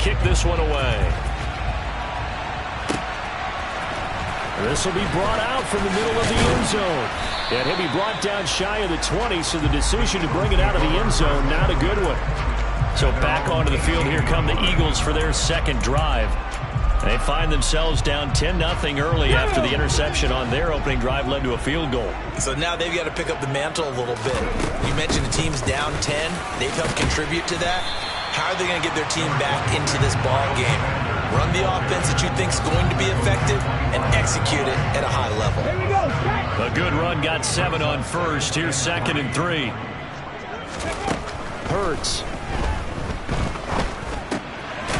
kick this one away. This will be brought out from the middle of the end zone. And he'll be brought down shy of the 20, so the decision to bring it out of the end zone, not a good one. So back onto the field, here come the Eagles for their second drive. They find themselves down 10-0 early after the interception on their opening drive led to a field goal. So now they've got to pick up the mantle a little bit. You mentioned the team's down 10. They've helped contribute to that. How are they going to get their team back into this ball game? Run the offense that you think is going to be effective and execute it at a high level. A good run got 7 on first. Here's 2nd and 3. Hurts.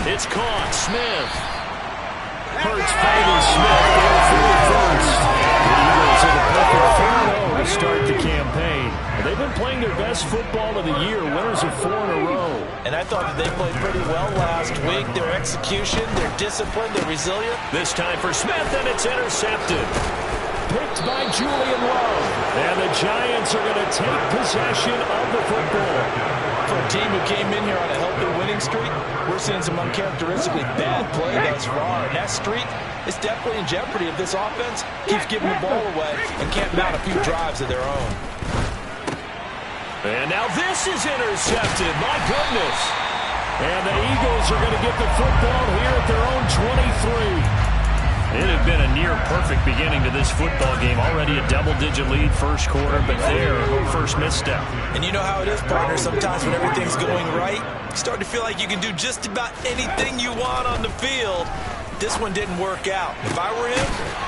It's caught. Smith. Hurts finding Smith there for the first. The Eagles have a perfect 4-0 to start the campaign. They've been playing their best football of the year, winners of 4 in a row. And I thought that they played pretty well last week. Their execution, their discipline, their resilience. This time for Smith, and it's intercepted. Picked by Julian Love. And the Giants are going to take possession of the football. For a team who came in here on a healthy winning streak, we're seeing some uncharacteristically bad play thus far. And that streak is definitely in jeopardy if this offense keeps giving the ball away and can't mount a few drives of their own. And now this is intercepted. My goodness. And the Eagles are going to get the football here at their own 23. It had been a near-perfect beginning to this football game. Already a double-digit lead first quarter, but there, first misstep. And you know how it is, partner. Sometimes when everything's going right, you start to feel like you can do just about anything you want on the field. This one didn't work out. If I were him,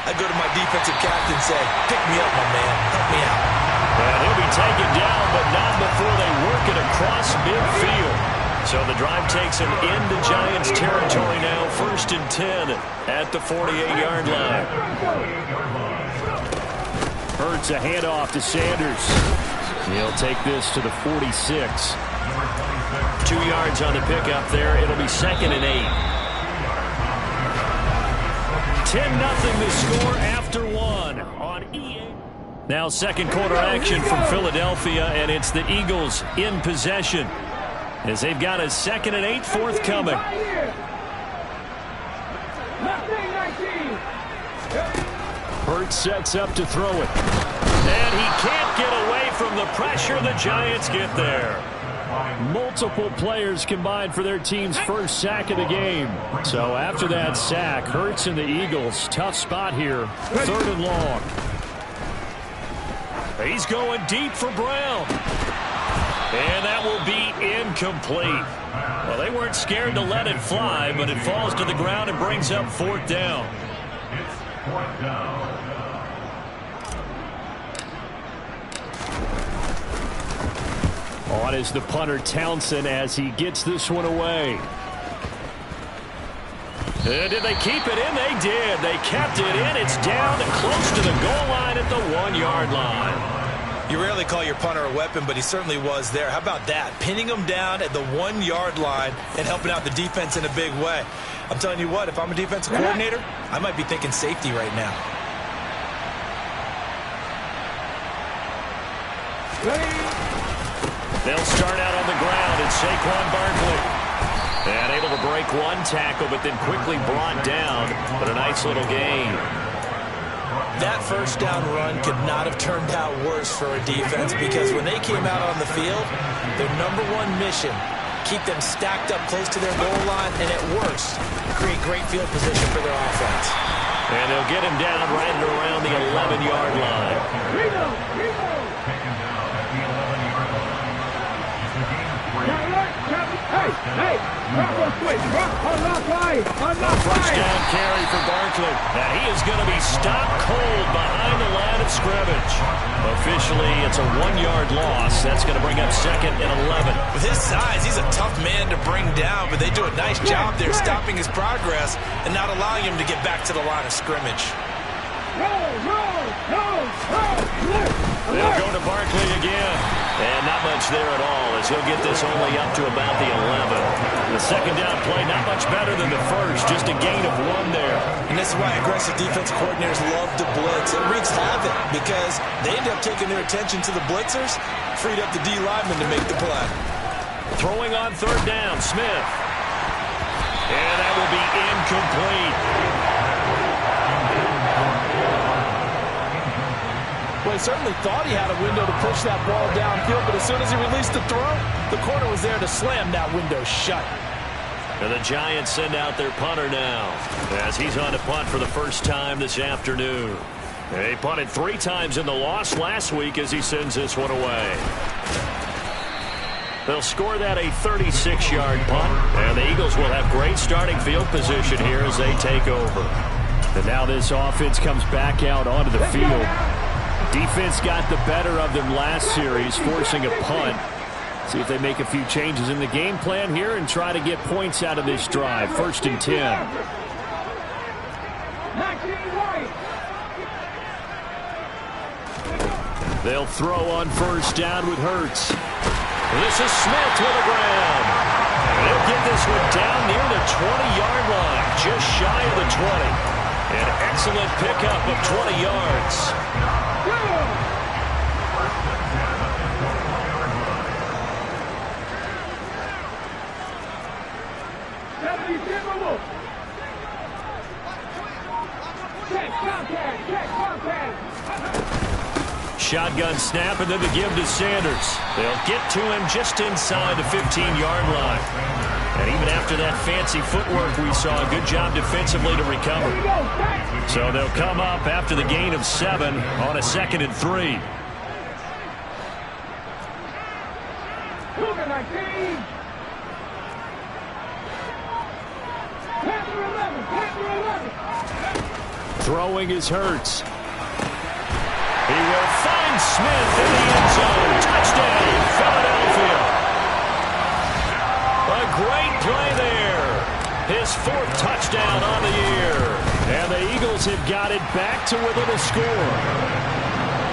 I'd go to my defensive captain and say, pick me up, my man. Help me out. And he'll be taken down, but not before they work it across midfield. So the drive takes him into Giants territory now. 1st and 10 at the 48-yard line. Hurts a handoff to Sanders. He'll take this to the 46. 2 yards on the pickup there. It'll be 2nd and 8. 10-0 the score after 1 on EA. Now second quarter action from Philadelphia, and it's the Eagles in possession, as they've got a 2nd and 8 forthcoming. Hurts sets up to throw it. And he can't get away from the pressure. The Giants get there. Multiple players combined for their team's first sack of the game. So after that sack, Hurts and the Eagles, tough spot here. 3rd and long. He's going deep for Brown. And that will be incomplete. Well, they weren't scared to let it fly, but it falls to the ground and brings up 4th down. On is the punter Townsend as he gets this one away. Did they keep it in? They did. They kept it in. It's down and close to the goal line at the 1-yard line. You rarely call your punter a weapon, but he certainly was there. How about that? Pinning him down at the 1-yard line and helping out the defense in a big way. I'm telling you what, if I'm a defensive coordinator, I might be thinking safety right now. They'll start out on the ground. It's Saquon Barkley. And able to break one tackle, but then quickly brought down. But a nice little gain. That first down run could not have turned out worse for a defense, because when they came out on the field, their #1 mission, keep them stacked up close to their goal line, and at worst, create great field position for their offense. And they'll get him down right at around the 11-yard line. First down carry for Barkley. And he is going to be stopped cold behind the line of scrimmage. Officially, it's a 1-yard loss. That's going to bring up 2nd and 11. With his size, he's a tough man to bring down, but they do a nice job there stopping his progress and not allowing him to get back to the line of scrimmage. They'll go to Barkley again. And not much there at all, as he'll get this only up to about the 11. The second down play, not much better than the first, just a gain of 1 there. And this is why aggressive defensive coordinators love to blitz. It wreaks havoc because they end up taking their attention to the blitzers, freed up the D lineman to make the play. Throwing on 3rd down, Smith. And that will be incomplete. Well, he certainly thought he had a window to push that ball downfield, but as soon as he released the throw, the corner was there to slam that window shut. And the Giants send out their punter now, as he's on to punt for the first time this afternoon. They punted 3 times in the loss last week as he sends this one away. They'll score that a 36-yard punt, and the Eagles will have great starting field position here as they take over. And now this offense comes back out onto the field. Defense got the better of them last series, forcing a punt. See if they make a few changes in the game plan here and try to get points out of this drive. 1st and 10. They'll throw on 1st down with Hurts. This is Smith to the ground. They'll get this one down near the 20-yard line, just shy of the 20. An excellent pickup of 20 yards. Shotgun snap, and then the give to Sanders. They'll get to him just inside the 15-yard line. And even after that fancy footwork we saw, a good job defensively to recover. So they'll come up after the gain of 7 on a 2nd and 3. Throwing is Hurts. He will find Smith in the end zone. Touchdown, Philadelphia. A great play there. His 4th touchdown on the year. And the Eagles have got it back to within a score.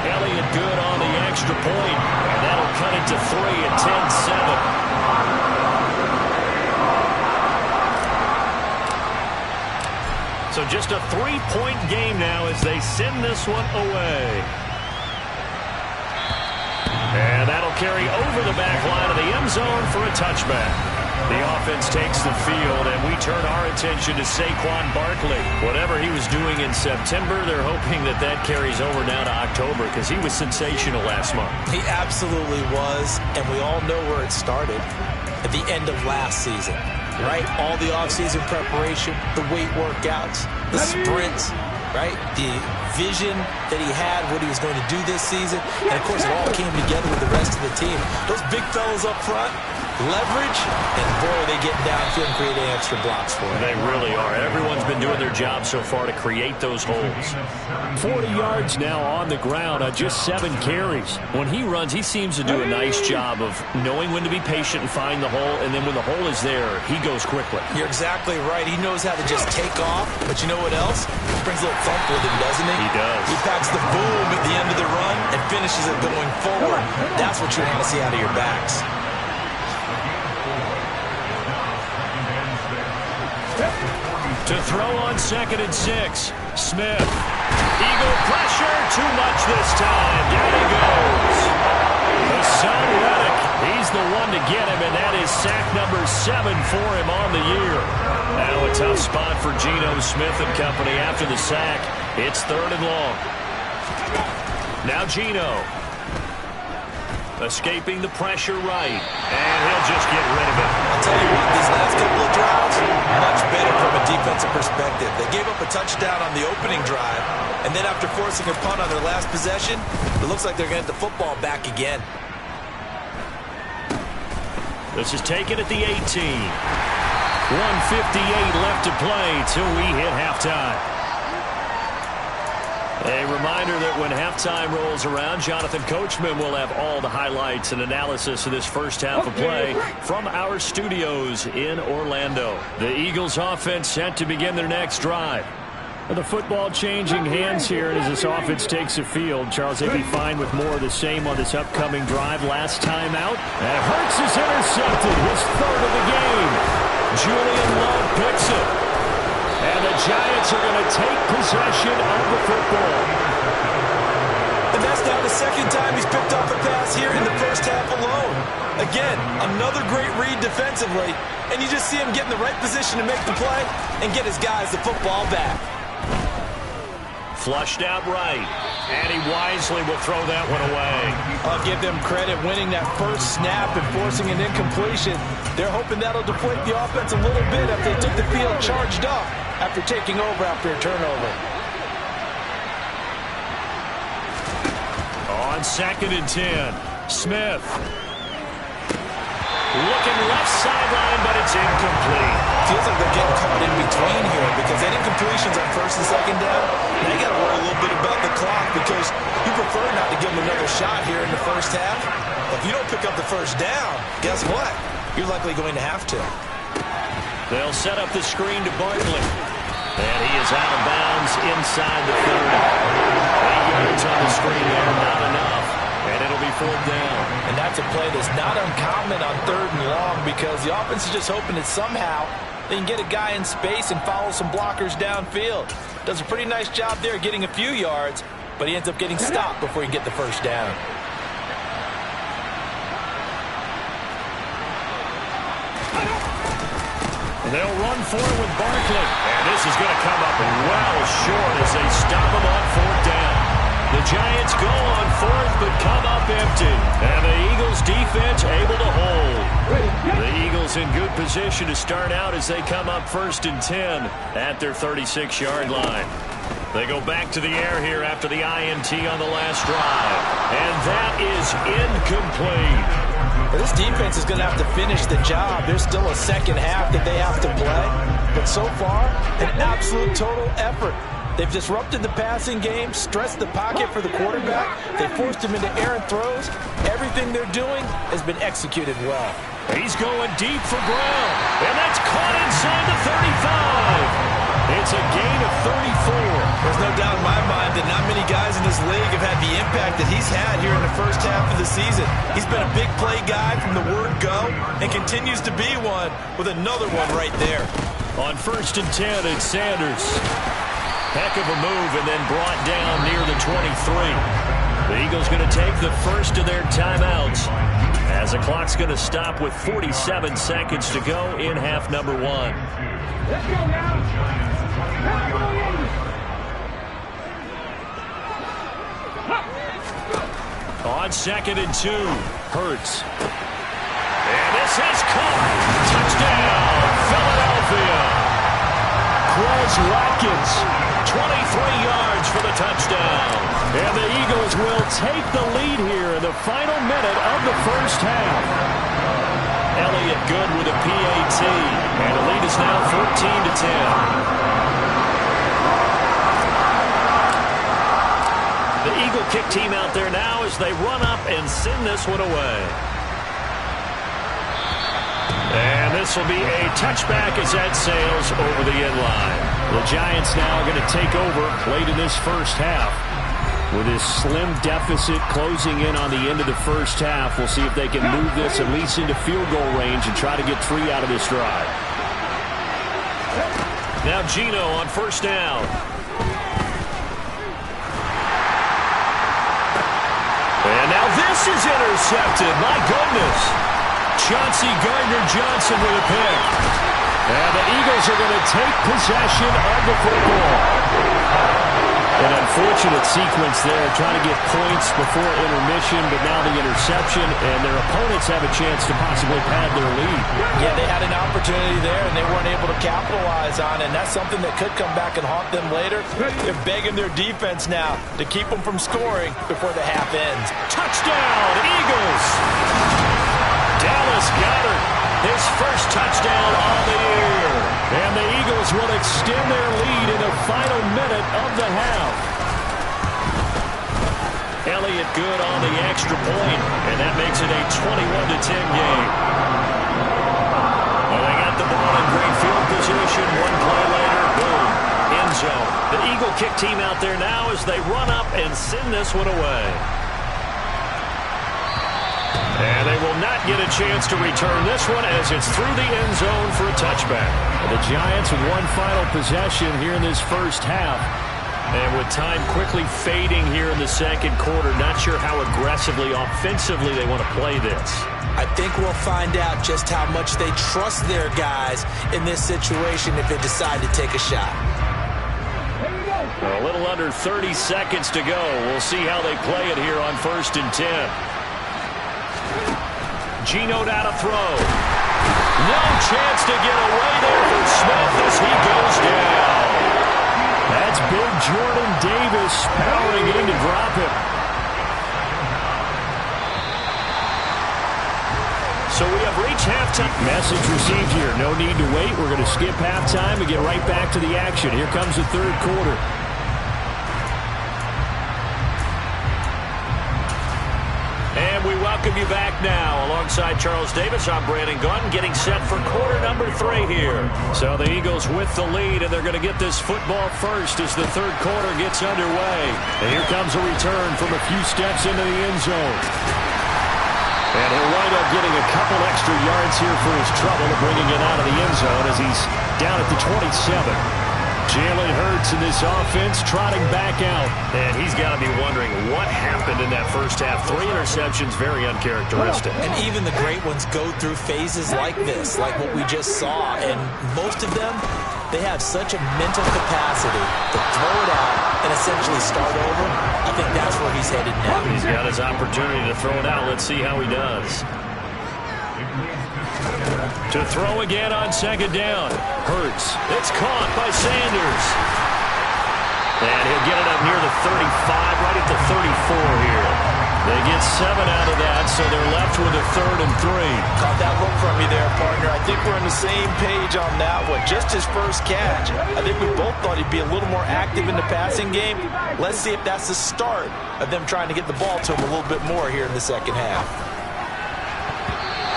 Elliott good on the extra point. And that'll cut it to 3 at 10-7. So just a 3-point game now as they send this one away. And that'll carry over the back line of the end zone for a touchback. The offense takes the field, and we turn our attention to Saquon Barkley. Whatever he was doing in September, they're hoping that that carries over now to October because he was sensational last month. He absolutely was, and we all know where it started at the end of last season. Right? All the offseason preparation, the weight workouts, the sprints, right? The vision that he had, what he was going to do this season. And, of course, it all came together with the rest of the team. Those big fellas up front, leverage, and, boy, are they getting downfield and creating extra blocks for him. They really are. Everyone's been doing their job so far to create those holes. 40 yards now on the ground on just 7 carries. When he runs, he seems to do a nice job of knowing when to be patient and find the hole, and then when the hole is there, he goes quickly. You're exactly right. He knows how to just take off, but you know what else? He brings a little thump with him, doesn't he? He does. He packs the boom at the end of the run and finishes it going forward. That's what you want to see out of your backs. To throw on 2nd and 6. Smith. Eagle pressure. Too much this time. Down he goes. Hassan Reddick. He's the one to get him, and that is sack number 7 for him on the year. Now a tough spot for Geno Smith and company after the sack. It's 3rd and long. Now Geno. Escaping the pressure right. And he'll just get rid of it. I'll tell you what, these last couple of drives, much better from a defensive perspective. They gave up a touchdown on the opening drive, and then after forcing a punt on their last possession, it looks like they're going to get the football back again. This is taken at the 18. 1:58 left to play till we hit halftime. A reminder that when halftime rolls around, Jonathan Coachman will have all the highlights and analysis of this first half of play from our studios in Orlando. The Eagles offense set to begin their next drive. The football changing hands here as this offense takes the field. Charles, they'd be fine with more of the same on this upcoming drive. Last time out, and Hurts is intercepted, his 3rd of the game. Julian Love picks it. And the Giants are going to take possession of the football. And that's now the second time he's picked off a pass here in the first half alone. Again, another great read defensively, and you just see him get in the right position to make the play and get his guys the football back. Flushed out right, and he wisely will throw that one away. I'll give them credit winning that first snap and forcing an incompletion. They're hoping that'll deflate the offense a little bit after they took the field charged up after taking over after a turnover. On 2nd and 10, Smith. Looking left sideline, but it's incomplete. Feels like they're getting caught in between here because that incompletion's on 1st and 2nd down. Now you got to worry a little bit about the clock because you prefer not to give them another shot here in the first half. If you don't pick up the first down, guess what? You're likely going to have to. They'll set up the screen to Barkley. And he is out of bounds inside the 30. 8 yards on the screen there, not enough. And it'll be 4th down. And that's a play that's not uncommon on 3rd and long because the offense is just hoping that somehow they can get a guy in space and follow some blockers downfield. Does a pretty nice job there getting a few yards, but he ends up getting stopped before he can get the first down. And they'll run for it with Barkley. And this is going to come up well short as they stop him on 4th down. The Giants go on 4th, but come up empty. And the Eagles defense able to hold. The Eagles in good position to start out as they come up 1st and 10 at their 36-yard line. They go back to the air here after the INT on the last drive. And that is incomplete. This defense is going to have to finish the job. There's still a second half that they have to play. But so far, an absolute total effort. They've disrupted the passing game, stressed the pocket for the quarterback. They forced him into errant throws. Everything they're doing has been executed well. He's going deep for Brown. And that's caught inside the 35. It's a gain of 34. There's no doubt in my mind that not many guys in this league have had the impact that he's had here in the first half of the season. He's been a big play guy from the word go and continues to be one with another one right there. On 1st and 10, it's Sanders. Heck of a move and then brought down near the 23. The Eagles going to take the first of their timeouts as the clock's going to stop with 47 seconds to go in half number 1. Let's go now. On 2nd and 2, Hurts. And this is caught. Touchdown, Philadelphia. Quez Watkins, 23 yards for the touchdown. And the Eagles will take the lead here in the final minute of the first half. Elliott good with a PAT. And the lead is now 14-10. The Eagle kick team out there now as they run up and send this one away. And this will be a touchback as that sails over the end line. The Giants now are going to take over late in this first half. With this slim deficit closing in on the end of the first half, we'll see if they can move this at least into field goal range and try to get 3 out of this drive. Now Gino on 1st down. And now this is intercepted. My goodness. Chauncey Gardner-Johnson with a pick. And the Eagles are going to take possession of the football. An unfortunate sequence there, trying to get points before intermission, but now the interception, and their opponents have a chance to possibly pad their lead. Yeah, they had an opportunity there, and they weren't able to capitalize on it, and that's something that could come back and haunt them later. They're begging their defense now to keep them from scoring before the half ends. Touchdown, Eagles! Dallas Goedert, his first touchdown on the year. And the Eagles will extend their lead in the final minute of the half. Elliott good on the extra point, and that makes it a 21-10 game. Well, they got the ball in great field position. One play later, boom, end zone. The Eagle kick team out there now as they run up and send this one away. And they will not get a chance to return this one as it's through the end zone for a touchback. The Giants with one final possession here in this first half. And with time quickly fading here in the second quarter, not sure how aggressively, offensively they want to play this. I think we'll find out just how much they trust their guys in this situation if they decide to take a shot. A little under 30 seconds to go. We'll see how they play it here on 1st and 10. Geno now to throw. No chance to get away there for Smith as he goes down. That's big Jordan Davis powering in to drop him. So we have reached halftime. Message received here. No need to wait. We're going to skip halftime and get right back to the action. Here comes the third quarter. And we welcome you back now. Alongside Charles Davis, I'm Brandon Gunn, getting set for quarter number 3 here. So the Eagles with the lead, and they're going to get this football first as the third quarter gets underway. And here comes a return from a few steps into the end zone. And he'll wind up getting a couple extra yards here for his trouble, bringing it out of the end zone as he's down at the 27. Jalen Hurts in this offense trotting back out. And he's got to be wondering what happened in that first half. 3 interceptions, very uncharacteristic. And even the great ones go through phases like this, like what we just saw. And most of them, they have such a mental capacity to throw it out and essentially start over. I think that's where he's headed now. He's got his opportunity to throw it out. Let's see how he does. To throw again on second down. Hurts. It's caught by Sanders. And he'll get it up near the 35, right at the 34 here. They get 7 out of that, so they're left with a 3rd and 3. Caught that look from you there, partner. I think we're on the same page on that one. Just his first catch. I think we both thought he'd be a little more active in the passing game. Let's see if that's the start of them trying to get the ball to him a little bit more here in the second half.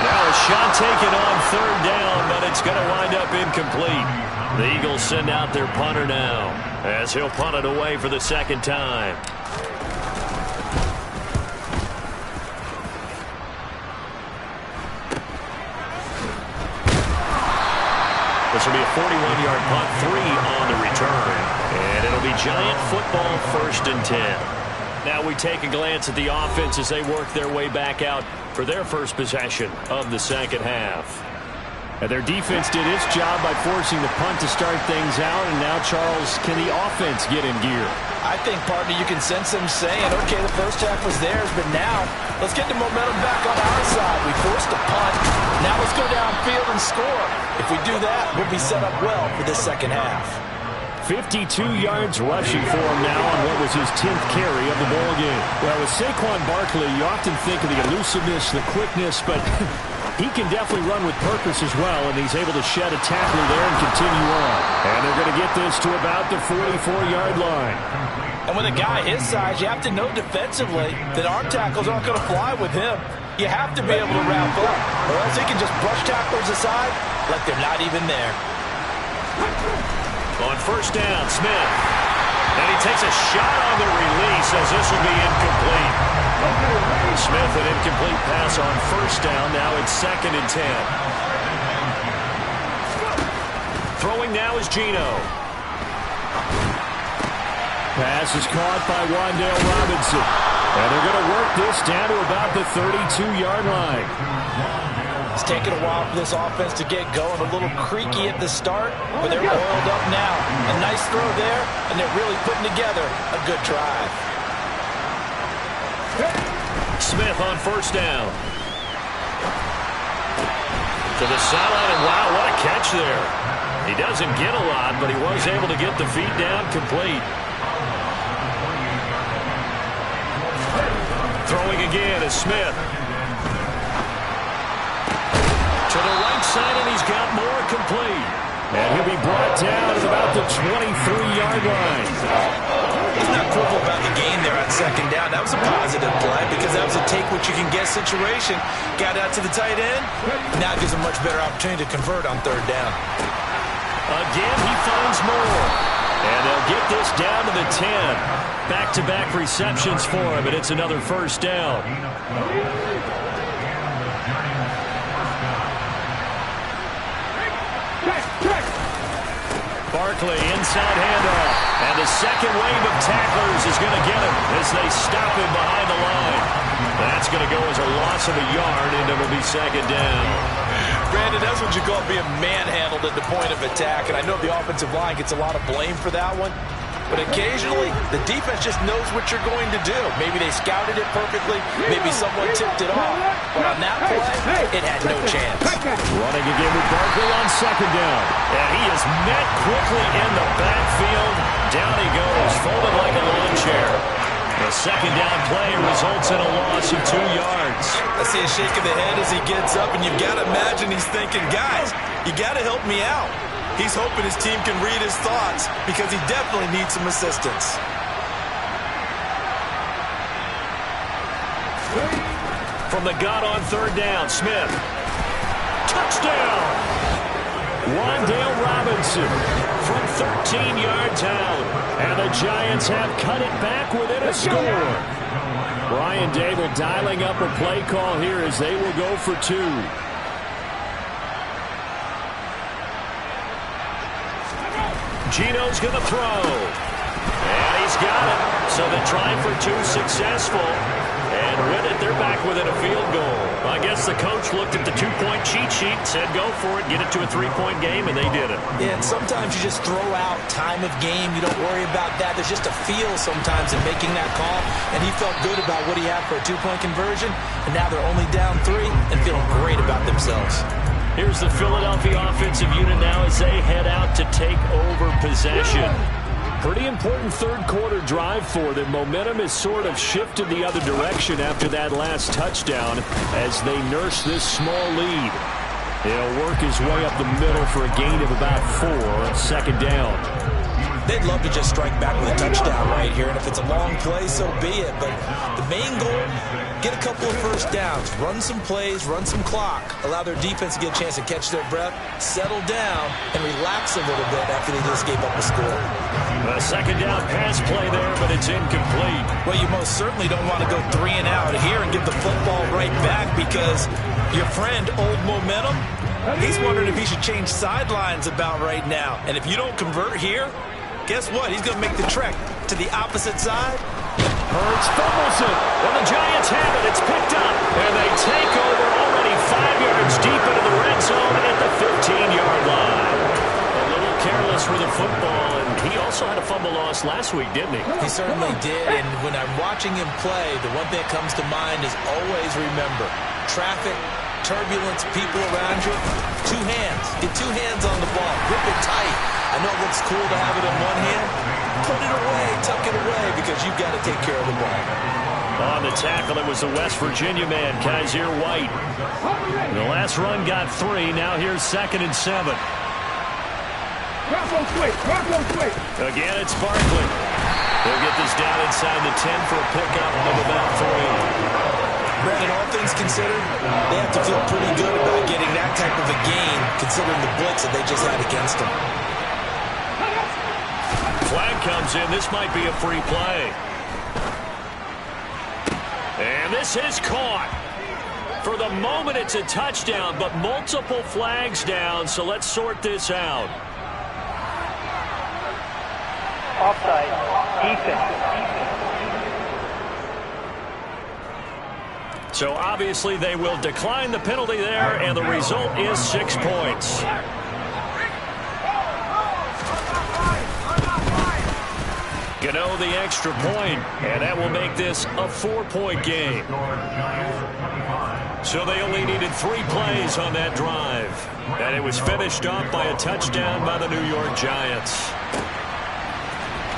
Now a shot taken on 3rd down, but it's going to wind up incomplete. The Eagles send out their punter now as he'll punt it away for the second time. This will be a 41-yard punt, 3 on the return. And it'll be Giant football 1st and 10. Now we take a glance at the offense as they work their way back out for their first possession of the second half. And their defense did its job by forcing the punt to start things out. And now, Charles, can the offense get in gear? I think, partner, you can sense them saying, okay, the first half was theirs, but now let's get the momentum back on our side. We forced a punt. Now let's go downfield and score. If we do that, we'll be set up well for this second half. 52 yards rushing for him now on what was his 10th carry of the ball game. Well, with Saquon Barkley, you often think of the elusiveness, the quickness, but he can definitely run with purpose as well, and he's able to shed a tackler there and continue on. And they're going to get this to about the 44-yard line. And with a guy his size, you have to know defensively that arm tackles aren't going to fly with him. You have to be able to wrap up, or else he can just brush tacklers aside like they're not even there. On 1st down, Smith. And he takes a shot on the release as this will be incomplete. Smith, an incomplete pass on 1st down. Now it's 2nd and 10. Throwing now is Geno. Pass is caught by Wan'Dale Robinson. And they're going to work this down to about the 32-yard line. It's taken a while for this offense to get going. A little creaky at the start, but they're oiled up now. A nice throw there, and they're really putting together a good drive. Smith on 1st down. To the sideline, and wow, what a catch there. He doesn't get a lot, but he was able to get the feet down complete. Throwing again is Smith. To the right side, and he's got more complete. And he'll be brought down at about the 23-yard line. He's not quibble about the gain there on 2nd down. That was a positive play because that was a take-what-you-can-get situation. Got out to the tight end. Now gives him a much better opportunity to convert on 3rd down. Again, he finds more. And they'll get this down to the 10. Back-to-back receptions for him, and it's another 1st down. Barkley, inside handoff. And the second wave of tacklers is going to get him as they stop him behind the line. That's going to go as a loss of a yard, and it'll be second down. Brandon, that's what you call being manhandled at the point of attack. And I know the offensive line gets a lot of blame for that one. But occasionally, the defense just knows what you're going to do. Maybe they scouted it perfectly. Maybe someone tipped it off. But on that play, it had no chance. Running again with Barkley on second down. And he is met quickly in the backfield. Down he goes, folded like a lawn chair. The second down play results in a loss of 2 yards. I see a shake of the head as he gets up, and you've got to imagine he's thinking, guys, you got to help me out. He's hoping his team can read his thoughts because he definitely needs some assistance. From the gun on third down, Smith. Touchdown! Wandale Robinson from 13 yards out. And the Giants have cut it back within a score. Brian Dable dialing up a play call here as they will go for 2. Gino's going to throw. And he's got it. So they try for 2 successful. And with it, they're back within a field goal. I guess the coach looked at the 2-point cheat sheet, said go for it, get it to a 3-point game, and they did it. Yeah, and sometimes you just throw out time of game. You don't worry about that. There's just a feel sometimes in making that call. And he felt good about what he had for a 2-point conversion. And now they're only down 3 and feeling great about themselves. Here's the Philadelphia offensive unit now as they head out to take over possession. Pretty important third-quarter drive for them. Momentum has sort of shifted the other direction after that last touchdown as they nurse this small lead. He'll work his way up the middle for a gain of about 4 on second down. They'd love to just strike back with a touchdown right here, and if it's a long play, so be it. But the main goal, get a couple of first downs, run some plays, run some clock, allow their defense to get a chance to catch their breath, settle down, and relax a little bit after they just gave up a score. A second down pass play there, but it's incomplete. Well, you most certainly don't want to go 3 and out here and give the football right back because your friend, Old Momentum, he's wondering if he should change sidelines about right now. And if you don't convert here, guess what? He's going to make the trek to the opposite side. Hurts fumbles it, and the Giants have it. It's picked up, and they take over already 5 yards deep into the red zone at the 15-yard line. A little careless with the football, and he also had a fumble loss last week, didn't he? He certainly did, and when I'm watching him play, the one thing that comes to mind is always remember, traffic, turbulence, people around you, 2 hands. Get 2 hands on the ball. Grip it tight. I know it looks cool to have it in one hand. Put it away, tuck it away, because you've got to take care of the ball. On the tackle, it was the West Virginia man, Kaiser White. The last run got 3. Now here's 2nd and 7. Again, it's Barkley. They'll get this down inside the 10 for a pickup of about 3. Brandon, all things considered, they have to feel pretty good about getting that type of a gain, considering the blitz that they just had against them. Flag comes in. This might be a free play. And this is caught. For the moment, it's a touchdown, but multiple flags down, so let's sort this out. Offside. Defense. So obviously they will decline the penalty there, and the result is 6 points. Gano the extra point, and that will make this a 4-point game. So they only needed 3 plays on that drive, and it was finished off by a touchdown by the New York Giants.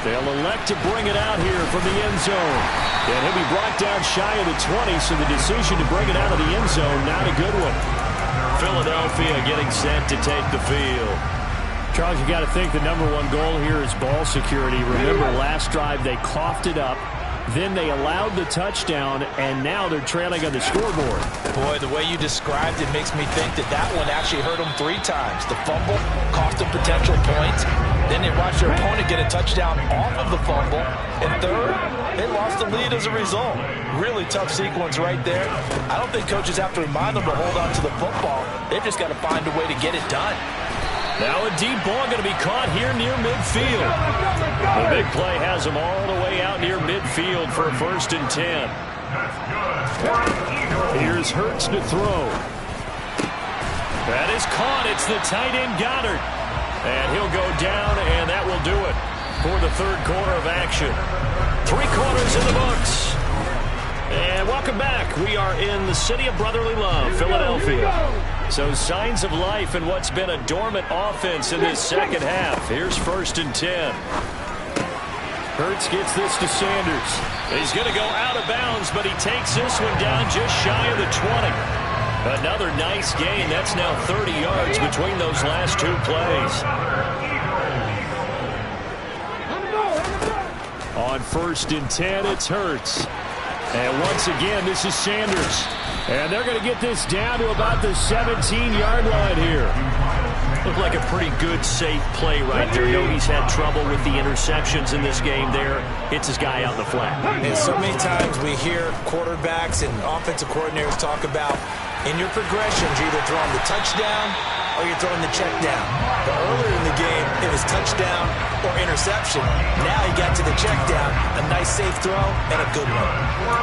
They'll elect to bring it out here from the end zone. And he'll be brought down shy of the 20, so the decision to bring it out of the end zone, not a good one. Philadelphia getting set to take the field. Charles, you got to think the #1 goal here is ball security. Remember, last drive they coughed it up. Then they allowed the touchdown, and now they're trailing on the scoreboard. Boy, the way you described it makes me think that that one actually hurt them 3 times. The fumble cost them potential points. Then they watched their opponent get a touchdown off of the fumble. And third, they lost the lead as a result. Really tough sequence right there. I don't think coaches have to remind them to hold on to the football. They've just got to find a way to get it done. Now a deep ball going to be caught here near midfield. The big play has him all the way out near midfield for a 1st and 10. Here's Hurts to throw. That is caught. It's the tight end Goddard. And he'll go down, and that will do it for the 3rd quarter of action. 3 quarters in the books. And welcome back. We are in the city of brotherly love, Philadelphia. So signs of life in what's been a dormant offense in this second half. Here's 1st and 10. Hurts gets this to Sanders. He's going to go out of bounds, but he takes this one down just shy of the 20. Another nice gain. That's now 30 yards between those last 2 plays. On 1st and 10, it's Hurts. And once again, this is Sanders. And they're going to get this down to about the 17-yard line here. Looked like a pretty good, safe play right there. No, he's had trouble with the interceptions in this game there. Hits his guy out in the flat. And so many times we hear quarterbacks and offensive coordinators talk about in your progressions, you're either throwing the touchdown or you're throwing the check down. But earlier in the game, it was touchdown or interception. Now he got to the check down, a nice safe throw, and a good one.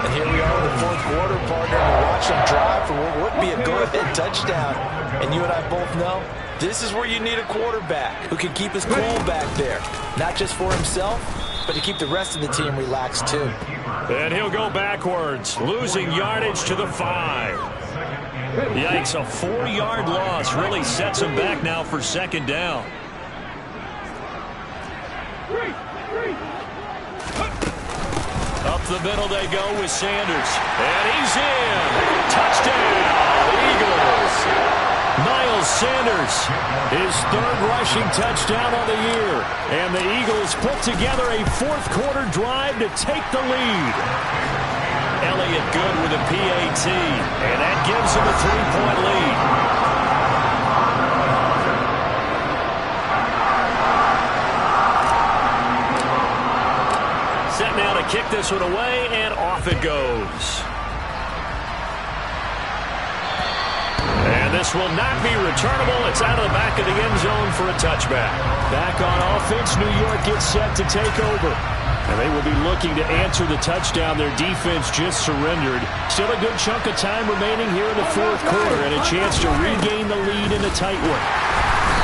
And here we are in the 4th quarter, partner, and watch him drive for what would be a go-ahead touchdown. And you and I both know this is where you need a quarterback who can keep his cool back there, not just for himself, but to keep the rest of the team relaxed too. And he'll go backwards, losing yardage to the 5. Yikes, a 4-yard loss really sets him back now for 2nd down. Up the middle they go with Sanders. And he's in. Touchdown, Eagles. Miles Sanders, his 3rd rushing touchdown of the year. And the Eagles put together a 4th quarter drive to take the lead. Elliott good with a PAT, and that gives him a 3-point lead. Set now to kick this one away, and off it goes. And this will not be returnable. It's out of the back of the end zone for a touchback. Back on offense, New York gets set to take over. And they will be looking to answer the touchdown their defense just surrendered. Still a good chunk of time remaining here in the 4th quarter and a chance to regain the lead in a tight one.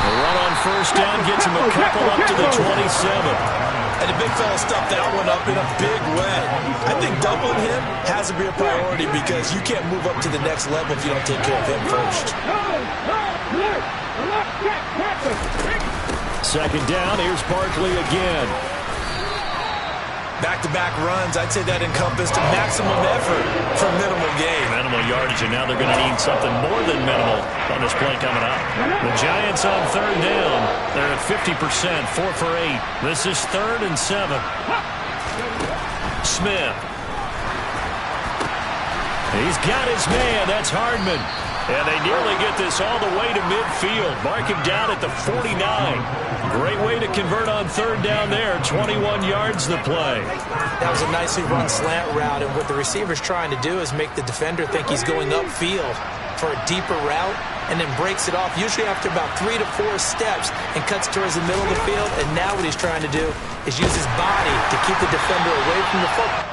The run on 1st down gets him a couple up to the 27. And the big fella stuffed that one up in a big way. I think doubling him has to be a priority because you can't move up to the next level if you don't take care of him first. 2nd down, here's Barkley again. Back-to-back runs, I'd say that encompassed maximum effort for minimal gain. Minimal yardage, and now they're going to need something more than minimal on this play coming up. The Giants on 3rd down. They're at 50%, 4 for 8. This is 3rd and 7. Smith. He's got his man. That's Hardman. And they nearly get this all the way to midfield. Mark him down at the 49. Great way to convert on 3rd down there. 21 yards the play. That was a nicely run slant route, and what the receiver's trying to do is make the defender think he's going upfield for a deeper route and then breaks it off, usually after about 3 to 4 steps, and cuts towards the middle of the field. And now what he's trying to do is use his body to keep the defender away from the football.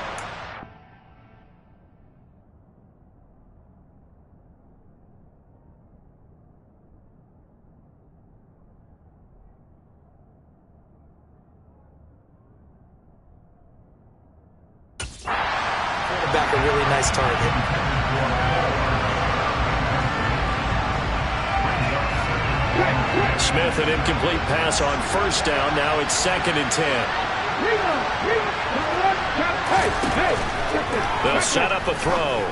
Back a really nice target. Smith, an incomplete pass on 1st down. Now it's 2nd and 10. They'll set up a throw.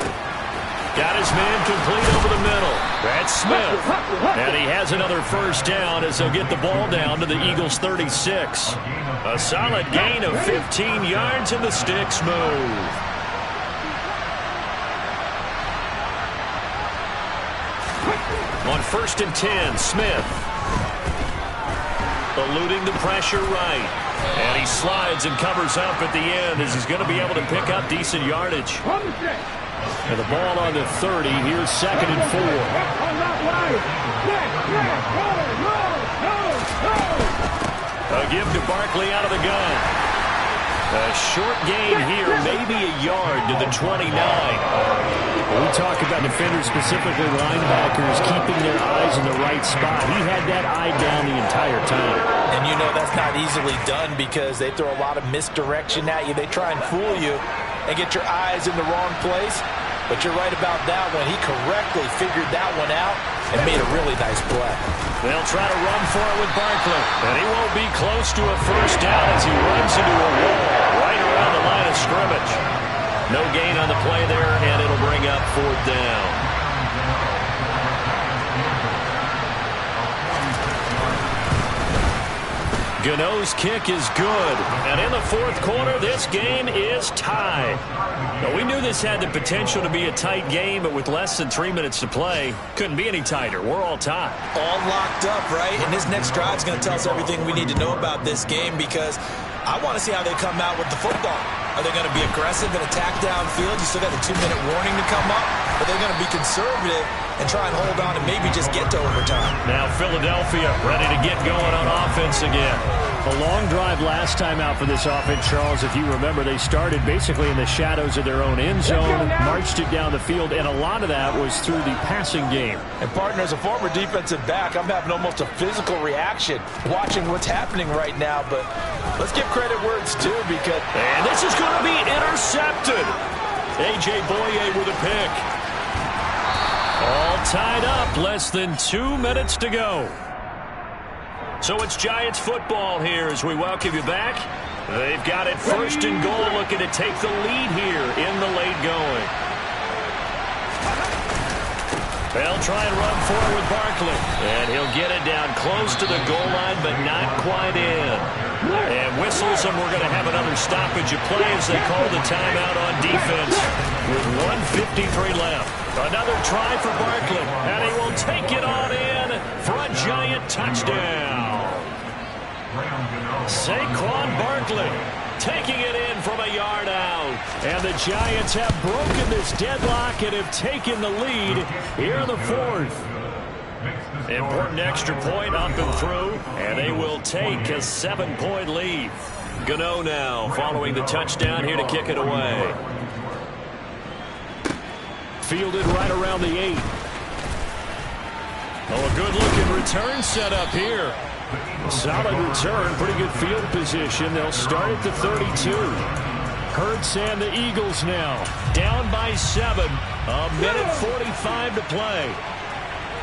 Got his man complete over the middle. That's Smith. And he has another 1st down as they'll get the ball down to the Eagles' 36. A solid gain of 15 yards, and the sticks move. On 1st and 10, Smith. Eluding the pressure right. And he slides and covers up at the end as he's going to be able to pick up decent yardage. And the ball on the 30. Here's 2nd and 4. A give to Barkley out of the gun. A short gain here, maybe a yard to the 29. When we talk about defenders, specifically linebackers, keeping their eyes in the right spot. He had that eye down the entire time. And you know that's not easily done because they throw a lot of misdirection at you. They try and fool you and get your eyes in the wrong place. But you're right about that one. He correctly figured that one out and made a really nice play. They'll try to run for it with Barkley. And he won't be close to a first down as he runs into a wall right around the line of scrimmage. No gain on the play there, and it'll bring up 4th down. Gano's kick is good. And in the 4th quarter, this game is tied. Now, we knew this had the potential to be a tight game, but with less than 3 minutes to play, couldn't be any tighter. We're all tied. All locked up, right? And this next drive is going to tell us everything we need to know about this game because I want to see how they come out with the football. Are they going to be aggressive and attack downfield? You still got a 2-minute warning to come up. Are they going to be conservative and try and hold on and maybe just get to overtime? Now Philadelphia ready to get going on offense again. A long drive last time out for this offense, Charles. If you remember, they started basically in the shadows of their own end zone, marched it down the field, and a lot of that was through the passing game. And, partner, as a former defensive back, I'm having almost a physical reaction watching what's happening right now. But let's give credit where it's due because... And this is going to be intercepted. A.J. Boye with a pick. All tied up, less than 2 minutes to go. So it's Giants football here as we welcome you back. They've got it 1st and goal, looking to take the lead here in the late going. They'll try and run forward with Barkley. And he'll get it down close to the goal line, but not quite in. And whistles, and we're going to have another stoppage of play as they call the timeout on defense with 1:53 left. Another try for Barkley, and he will take it on in for a Giant touchdown. Saquon Barkley taking it in from a yard out. And the Giants have broken this deadlock and have taken the lead here in the 4th. Important extra point up and through, and they will take a 7-point lead. Gano now following the touchdown here to kick it away. Fielded right around the 8. Oh, a good-looking return set up here. Solid return, pretty good field position. They'll start at the 32. Hurts and the Eagles now down by 7. A minute 45 to play.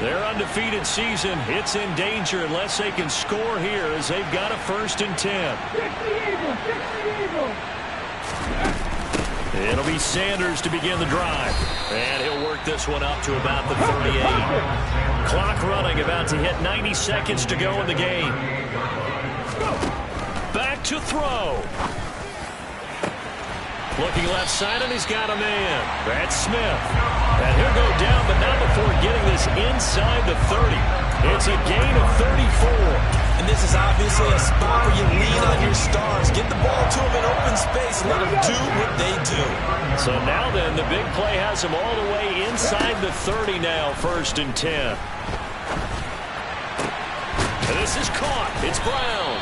Their undefeated season, it's in danger unless they can score here as they've got a 1st and 10. It'll be Sanders to begin the drive. And he'll work this one up to about the 38. Clock running, about to hit 90 seconds to go in the game. Back to throw. Looking left side, and he's got a man. That's Smith. And he'll go down, but not before getting this inside the 30. It's a gain of 34. And this is obviously a spot where you lean on your stars. Get the ball to them in open space. Let them do what they do. So now then, the big play has them all the way inside the 30 now, 1st and 10. And this is caught. It's Brown.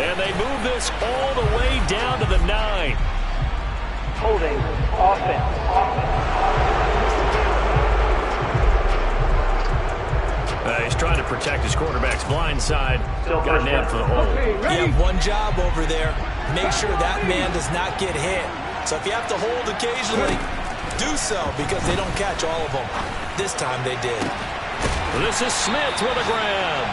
And they move this all the way down to the 9. Holding offense. He's trying to protect his quarterback's blind side. Got a nab for the hole. You have one job over there. Make sure that man does not get hit. So if you have to hold occasionally, do so because they don't catch all of them. This time they did. This is Smith with a grab.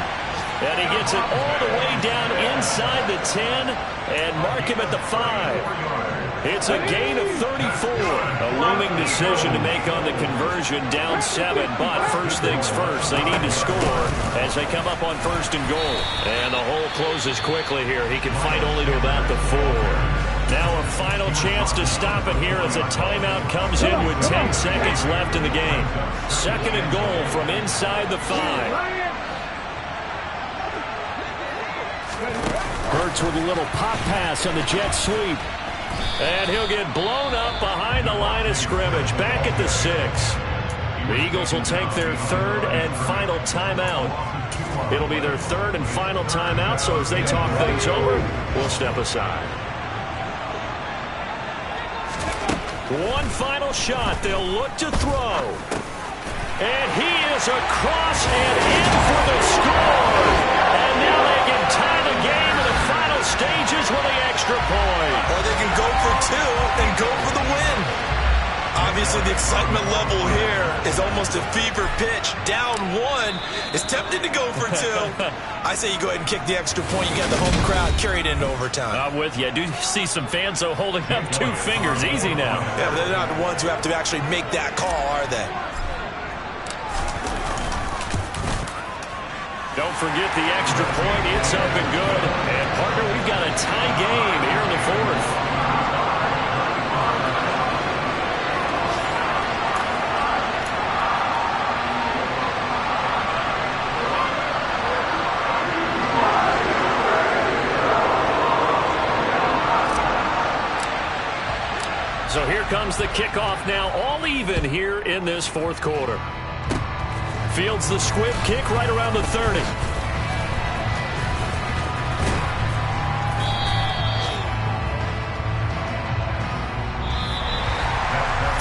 And he gets it all the way down inside the 10 and mark him at the 5. It's a gain of 34. A looming decision to make on the conversion, down 7. But first things first, they need to score as they come up on 1st and goal. And the hole closes quickly here. He can fight only to about the 4. Now a final chance to stop it here as a timeout comes in with 10 seconds left in the game. 2nd and goal from inside the 5. Hurts with a little pop pass on the jet sweep. And he'll get blown up behind the line of scrimmage. Back at the 6. The Eagles will take their 3rd and final timeout It'll be their third and final timeout, so as they talk things over, we'll step aside. One final shot. They'll look to throw. And he is across and in for the score. And now they can tie the game in the final stages with the extra point. Or they can go for two and go for the win. Obviously, the excitement level here is almost a fever pitch. Down one is tempted to go for two. I say you go ahead and kick the extra point. You got the home crowd carried into overtime. I'm with you. I do see some fans, though, holding up 2 fingers. Easy now. Yeah, but they're not the ones who have to actually make that call, are they? Don't forget the extra point. It's up and good. And, partner, we've got a tie game here in the fourth. So here comes the kickoff now, all even here in this fourth quarter. Fields the squib kick right around the 30.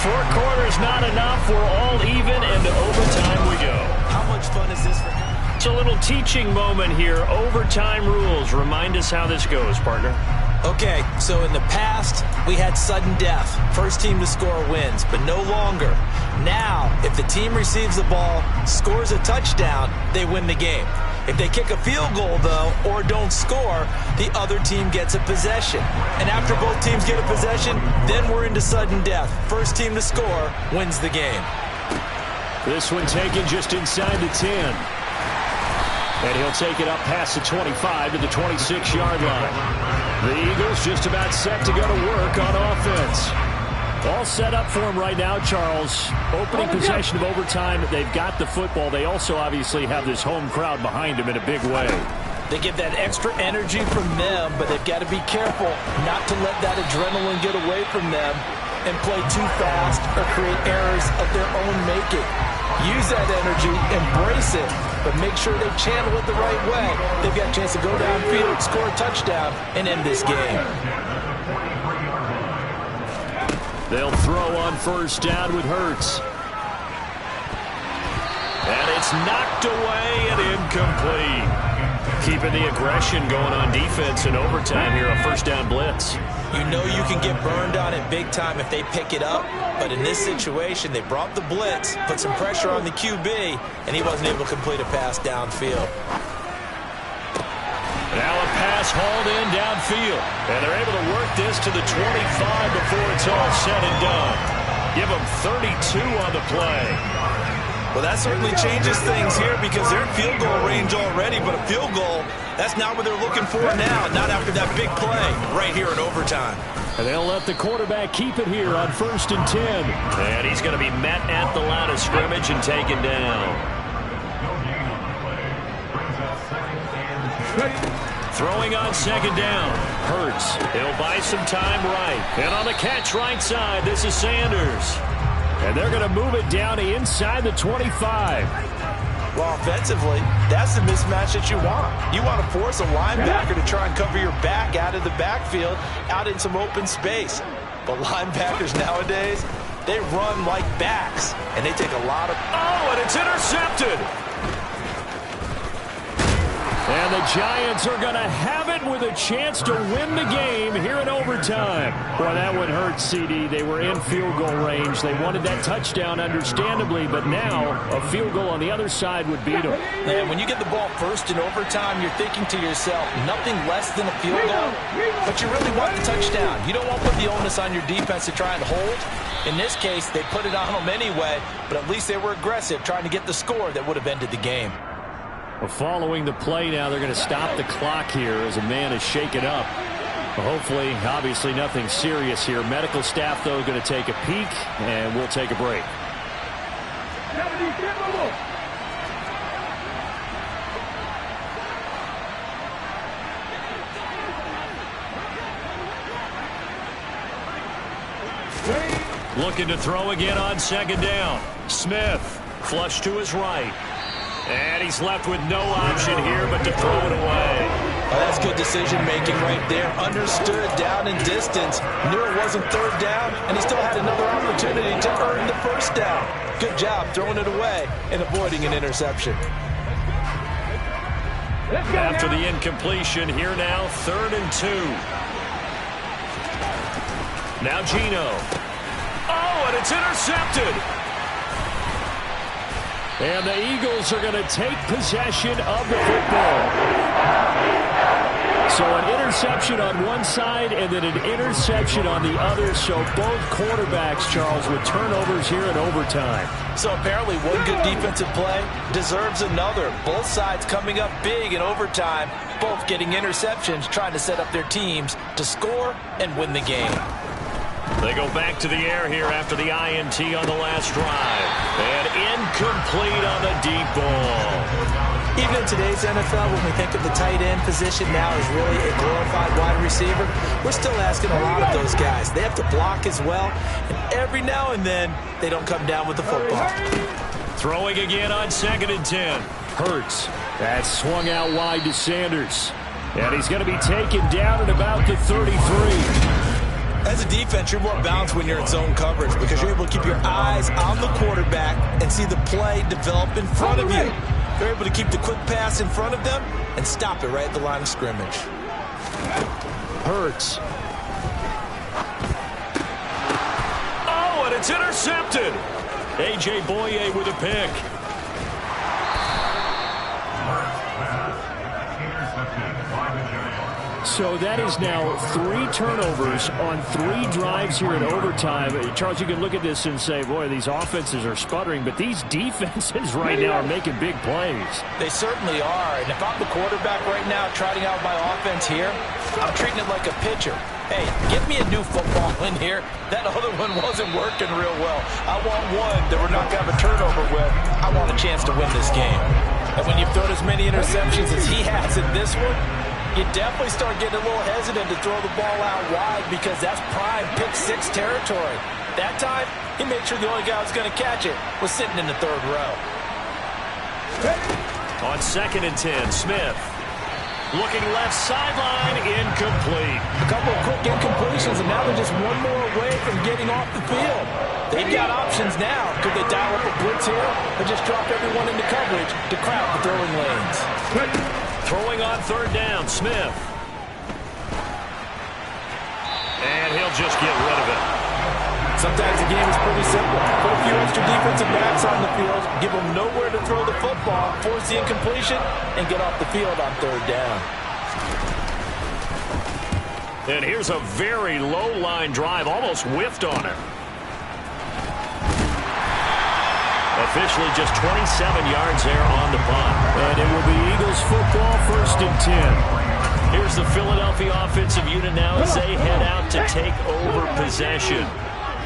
Four quarters not enough. We're all even, and to overtime we go. How much fun is this for him? It's a little teaching moment here. Overtime rules. Remind us how this goes, partner. Okay, so in the past, we had sudden death. First team to score wins, but no longer. Now, if the team receives the ball, scores a touchdown, they win the game. If they kick a field goal, though, or don't score, the other team gets a possession. And after both teams get a possession, then we're into sudden death. First team to score wins the game. This one taken just inside the 10. And he'll take it up past the 25 to the 26-yard line. The Eagles just about set to go to work on offense. All set up for him right now, Charles. Opening possession of overtime. They've got the football. They also obviously have this home crowd behind them in a big way. They get that extra energy from them, but they've got to be careful not to let that adrenaline get away from them and play too fast or create errors of their own making. Use that energy, embrace it, but make sure they channel it the right way. They've got a chance to go downfield, score a touchdown, and end this game. They'll throw on first down with Hurts. And it's knocked away and incomplete. Keeping the aggression going on defense in overtime here, a first down blitz. You know you can get burned on it big time if they pick it up, but in this situation, they brought the blitz, put some pressure on the QB, and he wasn't able to complete a pass downfield. Now a pass hauled in downfield, and they're able to work this to the 25 before it's all said and done. Give them 32 on the play. Well, that certainly changes things here because they're in field goal range already, but a field goal, that's not what they're looking for now, not after that big play right here in overtime. And they'll let the quarterback keep it here on 1st and 10. And he's going to be met at the line of scrimmage and taken down. Throwing on 2nd down. Hurts. He'll buy some time right. And on the catch right side, this is Sanders. And they're going to move it down to inside the 25. Well, offensively, that's the mismatch that you want. You want to force a linebacker to try and cover your back out of the backfield, out in some open space. But linebackers nowadays, they run like backs, and they take a lot of... Oh, and it's intercepted! And the Giants are going to have it with a chance to win the game here in overtime. Boy, that would hurt, CD. They were in field goal range. They wanted that touchdown, understandably, but now a field goal on the other side would beat them. Man, when you get the ball first in overtime, you're thinking to yourself, nothing less than a field goal, but you really want the touchdown. You don't want to put the onus on your defense to try and hold. In this case, they put it on them anyway, but at least they were aggressive, trying to get the score that would have ended the game. Well, following the play now, they're going to stop the clock here as a man is shaken up. Well, hopefully, obviously nothing serious here. Medical staff, though, going to take a peek, and we'll take a break. Looking to throw again on 2nd down. Smith, flush to his right. And he's left with no option here but to throw it away. Oh, that's good decision-making right there. Understood down and distance. Knew it wasn't third down, and he still had another opportunity to earn the first down. Good job throwing it away and avoiding an interception. After the incompletion, here now, 3rd and 2. Now Gino. Oh, and it's intercepted. And the Eagles are going to take possession of the football. So an interception on one side and then an interception on the other. So both quarterbacks, Charles, with turnovers here in overtime. So apparently one good defensive play deserves another. Both sides coming up big in overtime, both getting interceptions, trying to set up their teams to score and win the game. They go back to the air here after the INT on the last drive. And incomplete on the deep ball. Even in today's NFL, when we think of the tight end position now as really a glorified wide receiver, we're still asking a lot of those guys. They have to block as well, and every now and then, they don't come down with the football. Throwing again on 2nd and 10. Hurts. That's swung out wide to Sanders. And he's going to be taken down at about the 33. As a defense, you're more balanced when you're in zone coverage because you're able to keep your eyes on the quarterback and see the play develop in front of you. You're able to keep the quick pass in front of them and stop it right at the line of scrimmage. Hurts. Oh, and it's intercepted. A.J. Boye with a pick. So that is now 3 turnovers on 3 drives here in overtime. Charles, you can look at this and say, boy, these offenses are sputtering, but these defenses right now are making big plays. They certainly are. And if I'm the quarterback right now trotting out my offense here, I'm treating it like a pitcher. Hey, give me a new football in here. That other one wasn't working real well. I want one that we're not going to have a turnover with. I want a chance to win this game. And when you've thrown as many interceptions as he has in this one, you definitely start getting a little hesitant to throw the ball out wide because that's prime pick-6 territory. That time, he made sure the only guy who was going to catch it was sitting in the 3rd row. On 2nd and 10, Smith. Looking left sideline, incomplete. A couple of quick incompletions, and now they're just one more away from getting off the field. They've got options now. Could they dial up a blitz here or just drop everyone into coverage to crowd the throwing lanes? Throwing on 3rd down, Smith. And he'll just get rid of it. Sometimes the game is pretty simple. Put a few extra defensive backs on the field, give them nowhere to throw the football, force the incompletion, and get off the field on 3rd down. And here's a very low-line drive, almost whiffed on it. Officially just 27 yards there on the punt. And it will be Eagles football, 1st and 10. Here's the Philadelphia offensive unit now as they head out to take over possession.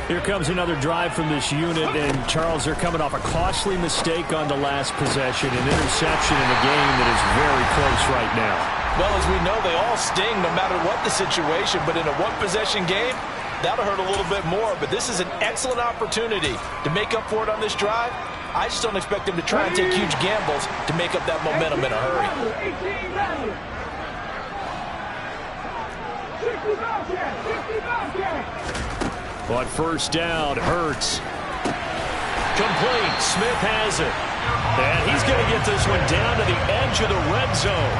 Here comes another drive from this unit, and Charles, they're coming off a costly mistake on the last possession, an interception in a game that is very close right now. Well, as we know, they all sting no matter what the situation, but in a one-possession game, that'll hurt a little bit more, but this is an excellent opportunity to make up for it on this drive. I just don't expect them to try and take huge gambles to make up that momentum in a hurry. On 1st down, Hurts. Complete. Smith has it. And he's going to get this one down to the edge of the red zone.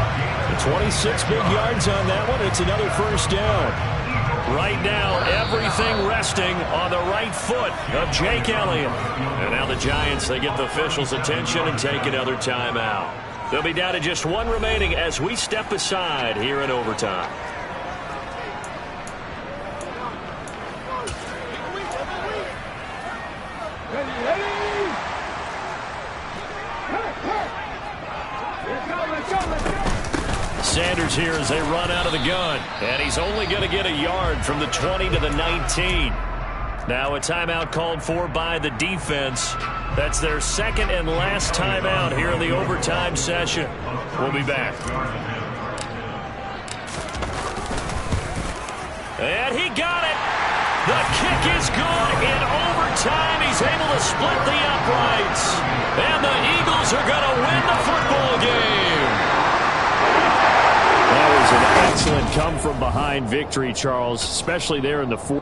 26 big yards on that one. It's another 1st down. Right now, everything resting on the right foot of Jake Elliott. And now the Giants, they get the officials' attention and take another timeout. They'll be down to just 1 remaining as we step aside here in overtime. Sanders here as they run out of the gun. And he's only going to get a yard from the 20 to the 19. Now a timeout called for by the defense. That's their 2nd and last timeout here in the overtime session. We'll be back. And he got it. The kick is good in overtime. He's able to split the uprights. And the Eagles Eagles are going to win the football game. That was an excellent come-from-behind victory, Charles, especially there in the fourth.